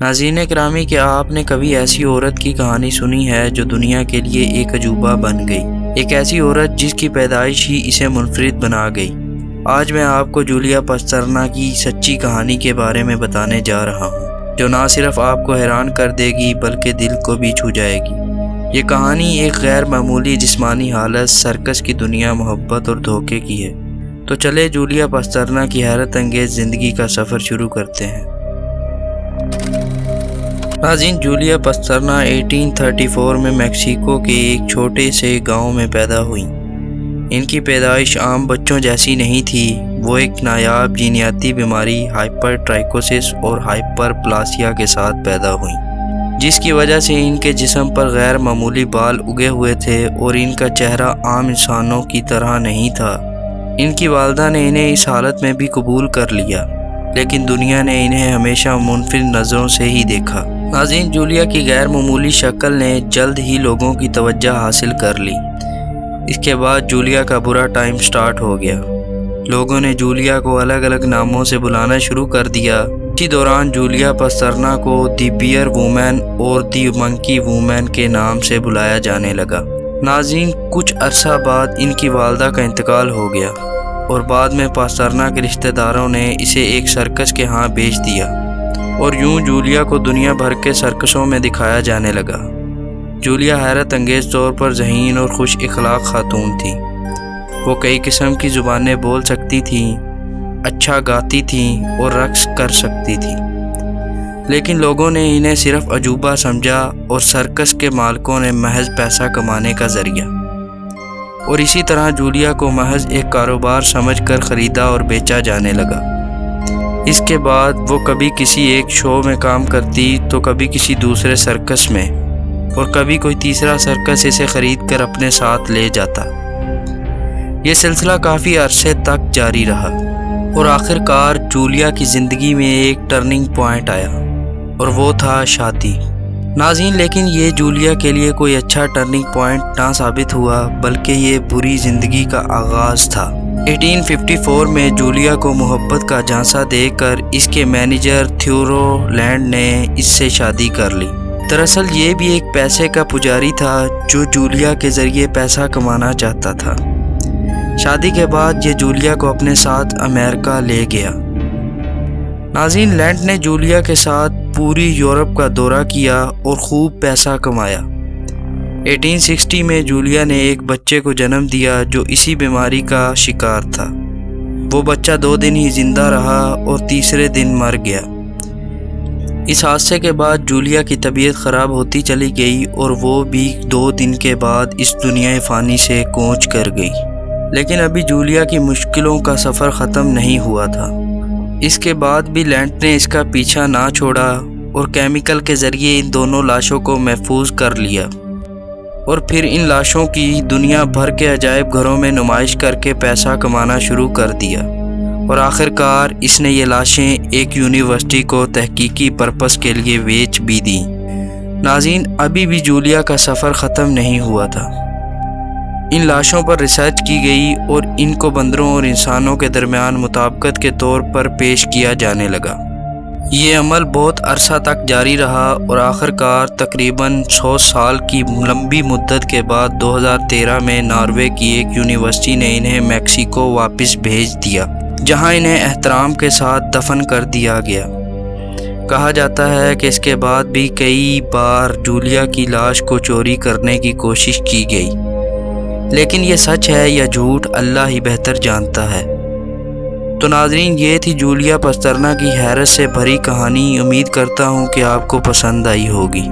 ناظرین گرامی، کیا آپ نے کبھی ایسی عورت کی کہانی سنی ہے جو دنیا کے لیے ایک عجوبہ بن گئی؟ ایک ایسی عورت جس کی پیدائش ہی اسے منفرد بنا گئی۔ آج میں آپ کو جولیا پاسترنا کی سچی کہانی کے بارے میں بتانے جا رہا ہوں، جو نہ صرف آپ کو حیران کر دے گی بلکہ دل کو بھی چھو جائے گی۔ یہ کہانی ایک غیر معمولی جسمانی حالت، سرکس کی دنیا، محبت اور دھوکے کی ہے۔ تو چلے جولیا پاسترنا کی حیرت انگیز زندگی کا سفر شروع کرتے ہیں۔ ناظرین، جولیا پاسترنا 1834 میں میکسیکو کے ایک چھوٹے سے گاؤں میں پیدا ہوئیں۔ ان کی پیدائش عام بچوں جیسی نہیں تھی۔ وہ ایک نایاب جینیاتی بیماری ہائپر ٹرائکوسس اور ہائپر پلاسیا کے ساتھ پیدا ہوئیں، جس کی وجہ سے ان کے جسم پر غیر معمولی بال اگے ہوئے تھے اور ان کا چہرہ عام انسانوں کی طرح نہیں تھا۔ ان کی والدہ نے انہیں اس حالت میں بھی قبول کر لیا، لیکن دنیا نے انہیں ہمیشہ منفرد نظروں سے ہی دیکھا۔ ناظرین، جولیا کی غیر معمولی شکل نے جلد ہی لوگوں کی توجہ حاصل کر لی۔ اس کے بعد جولیا کا برا ٹائم سٹارٹ ہو گیا۔ لوگوں نے جولیا کو الگ الگ ناموں سے بلانا شروع کر دیا۔ اسی دوران جولیا پاسترنا کو دی بیئر وومن اور دی منکی وومن کے نام سے بلایا جانے لگا۔ ناظرین، کچھ عرصہ بعد ان کی والدہ کا انتقال ہو گیا اور بعد میں پاسترنا کے رشتہ داروں نے اسے ایک سرکس کے ہاں بیچ دیا، اور یوں جولیا کو دنیا بھر کے سرکسوں میں دکھایا جانے لگا۔ جولیا حیرت انگیز طور پر ذہین اور خوش اخلاق خاتون تھی۔ وہ کئی قسم کی زبانیں بول سکتی تھیں، اچھا گاتی تھیں اور رقص کر سکتی تھیں، لیکن لوگوں نے انہیں صرف عجوبہ سمجھا اور سرکس کے مالکوں نے محض پیسہ کمانے کا ذریعہ، اور اسی طرح جولیا کو محض ایک کاروبار سمجھ کر خریدا اور بیچا جانے لگا۔ اس کے بعد وہ کبھی کسی ایک شو میں کام کرتی تو کبھی کسی دوسرے سرکس میں، اور کبھی کوئی تیسرا سرکس اسے خرید کر اپنے ساتھ لے جاتا۔ یہ سلسلہ کافی عرصے تک جاری رہا اور آخر کار جولیا کی زندگی میں ایک ٹرننگ پوائنٹ آیا، اور وہ تھا شادی۔ ناظرین، لیکن یہ جولیا کے لیے کوئی اچھا ٹرننگ پوائنٹ نہ ثابت ہوا، بلکہ یہ بری زندگی کا آغاز تھا۔ 1854 میں جولیا کو محبت کا جھانسا دے کر اس کے مینیجر تھیوڈور لینڈ نے اس سے شادی کر لی۔ دراصل یہ بھی ایک پیسے کا پجاری تھا جو جولیا کے ذریعے پیسہ کمانا چاہتا تھا۔ شادی کے بعد یہ جولیا کو اپنے ساتھ امریکہ لے گیا۔ ناظرین، لینڈ نے جولیا کے ساتھ پوری یورپ کا دورہ کیا اور خوب پیسہ کمایا۔ 1860 میں جولیا نے ایک بچے کو جنم دیا جو اسی بیماری کا شکار تھا۔ وہ بچہ 2 دن ہی زندہ رہا اور تیسرے دن مر گیا۔ اس حادثے کے بعد جولیا کی طبیعت خراب ہوتی چلی گئی اور وہ بھی 2 دن کے بعد اس دنیا فانی سے کوچ کر گئی۔ لیکن ابھی جولیا کی مشکلوں کا سفر ختم نہیں ہوا تھا۔ اس کے بعد بھی لینڈ نے اس کا پیچھا نہ چھوڑا اور کیمیکل کے ذریعے ان دونوں لاشوں کو محفوظ کر لیا، اور پھر ان لاشوں کی دنیا بھر کے عجائب گھروں میں نمائش کر کے پیسہ کمانا شروع کر دیا، اور آخر کار اس نے یہ لاشیں ایک یونیورسٹی کو تحقیقی پرپس کے لیے بیچ بھی دیں۔ ناظرین، ابھی بھی جولیا کا سفر ختم نہیں ہوا تھا۔ ان لاشوں پر ریسرچ کی گئی اور ان کو بندروں اور انسانوں کے درمیان مطابقت کے طور پر پیش کیا جانے لگا۔ یہ عمل بہت عرصہ تک جاری رہا اور آخر کار تقریباً 100 سال کی لمبی مدت کے بعد 2013 میں ناروے کی ایک یونیورسٹی نے انہیں میکسیکو واپس بھیج دیا، جہاں انہیں احترام کے ساتھ دفن کر دیا گیا۔ کہا جاتا ہے کہ اس کے بعد بھی کئی بار جولیا کی لاش کو چوری کرنے کی کوشش کی گئی، لیکن یہ سچ ہے یا جھوٹ اللہ ہی بہتر جانتا ہے۔ تو ناظرین، یہ تھی جولیا پاسترنا کی حیرت سے بھری کہانی۔ امید کرتا ہوں کہ آپ کو پسند آئی ہوگی۔